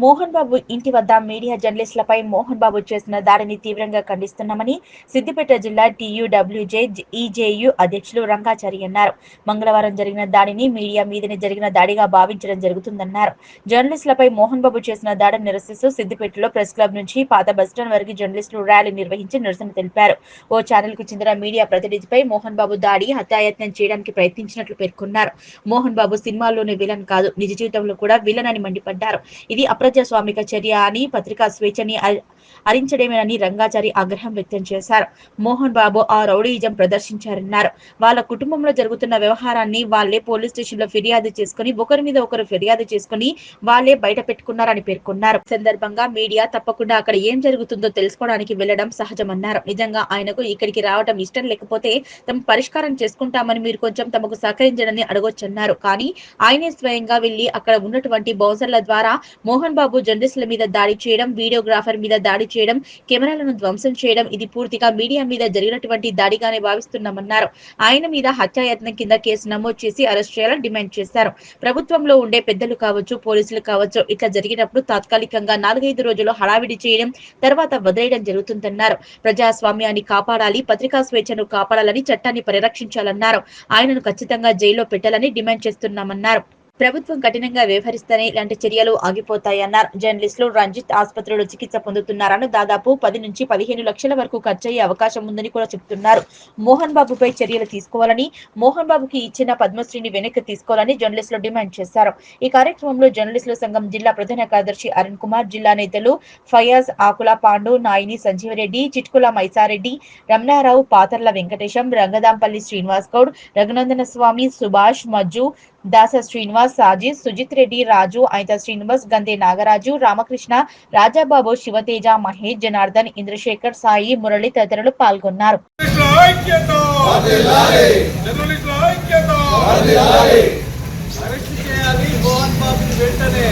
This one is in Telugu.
మోహన్ బాబు ఇంటి వద్ద మీడియా జర్నలిస్టులపై మోహన్ బాబు చేసిన దాడిని తీవ్రంగా ఖండిస్తున్నామని సిద్దిపేట జిల్లా టీయూడబ్ల్యూజే ఈజేయు అధ్యక్షులు రంగాచారి అన్నారు. మంగళవారం జరిగిన దాడిని మీడియా మీదనే జరిగిన దాడిగా భావించడం జరుగుతుందన్నారు. జర్నలిస్టులపై మోహన్ బాబు చేసిన దాడిని నిరసిస్తూ సిద్దిపేటలో ప్రెస్ క్లబ్ నుంచి పాత బస్టాండ్ వరకు జర్నలిస్టులు ర్యాలీ నిర్వహించి నిరసన తెలిపారు. ఓ ఛానల్ కు చెందిన మీడియా ప్రతినిధిపై మోహన్ బాబు దాడి హత్యాయత్నం చేయడానికి ప్రయత్నించినట్లు పేర్కొన్నారు. మోహన్ బాబు సినిమాల్లోనే విలన్ కాదు, నిజ జీవితంలో కూడా విలన్ అని మండిపడ్డారు. ఇది అప్రజాస్వామిక చర్య అని, పత్రికా స్వేచ్ఛని హరించడమేనని రంగాచారి ఆగ్రహం వ్యక్తం చేశారు. మోహన్ బాబు ఆ రౌడీయిజం ప్రదర్శించారన్నారు. వాళ్ళ కుటుంబంలో జరుగుతున్న వ్యవహారాన్ని వాళ్లే పోలీస్ స్టేషన్ లో ఫిర్యాదు చేసుకుని ఒకరి మీద ఒకరు ఫిర్యాదు చేసుకుని వాళ్లే బయట పెట్టుకున్నారని పేర్కొన్నారు. సందర్భంగా మీడియా తప్పకుండా అక్కడ ఏం జరుగుతుందో తెలుసుకోవడానికి వెళ్లడం సహజమన్నారు. నిజంగా ఆయనకు ఇక్కడికి రావడం ఇష్టం లేకపోతే తమ పరిష్కారం చేసుకుంటామని మీరు కొంచెం తమకు సహకరించడని అడగొచ్చన్నారు. కానీ ఆయనే స్వయంగా వెళ్లి అక్కడ ఉన్నటువంటి బౌన్సర్ల ద్వారా మోహన్ బాబు జర్నలిస్టుల మీద దాడి చేయడం, వీడియోగ్రాఫర్ మీద దాడి చేయడం, కెమెరాలను ధ్వంసం చేయడం ఇది పూర్తిగా మీడియా మీద జరిగినటువంటి దాడిగానే భావిస్తున్నామన్నారు. ఆయన మీద హత్యాయత్నం కింద కేసు నమోదు చేసి అరెస్ట్ చేయాలని డిమాండ్ చేశారు. ప్రభుత్వంలో ఉండే పెద్దలు కావచ్చు, పోలీసులు కావచ్చు, ఇట్లా జరిగినప్పుడు తాత్కాలికంగా 4-5 రోజులు హడావిడి చేయడం, తర్వాత వదిలేయడం జరుగుతుందన్నారు. ప్రజాస్వామ్యాన్ని కాపాడాలి, పత్రికా స్వేచ్ఛను కాపాడాలని, చట్టాన్ని పరిరక్షించాలన్నారు. ఆయనను ఖచ్చితంగా జైల్లో పెట్టాలని డిమాండ్ చేస్తున్నామన్నారు. ప్రభుత్వం కఠినంగా వ్యవహరిస్తేనే ఇలాంటి చర్యలు ఆగిపోతాయన్నారు. జర్నలిస్టులు రంజిత్ ఆసుపత్రిలో చికిత్స పొందుతున్నారని, దాదాపు 10 నుంచి 15 లక్షల వరకు ఖర్చయ్యే అవకాశం ఉందని కూడా చెబుతున్నారు. మోహన్ బాబుపై చర్యలు తీసుకోవాలని, మోహన్ బాబుకి ఇచ్చిన పద్మశ్రీని వెనక్కి తీసుకోవాలని జర్నలిస్టులు డిమాండ్ చేశారు. ఈ కార్యక్రమంలో జర్నలిస్టుల సంఘం జిల్లా ప్రధాన కార్యదర్శి అరుణ్ కుమార్, జిల్లా నేతలు ఫయాజ్, ఆకుల పాండు, నాయిని సంజీవరెడ్డి, చిట్కుల మైసారెడ్డి, రమణారావు, పాతర్ల వెంకటేశం, రంగదాంపల్లి శ్రీనివాస్ గౌడ్, రఘునందన స్వామి, సుభాష్, మజ్జు, దాస శ్రీనివాస్, సాజిద్, సుజిత్ రెడ్డి, రాజు, ఐత శ్రీనివాస్, గంధే నాగరాజు, రామకృష్ణ, రాజాబాబు, శివతేజ, మహేష్, జనార్దన్, ఇంద్రశేఖర్, సాయి, మురళి తదితరులు పాల్గొన్నారు. మోహన్ బాబు వెంటనే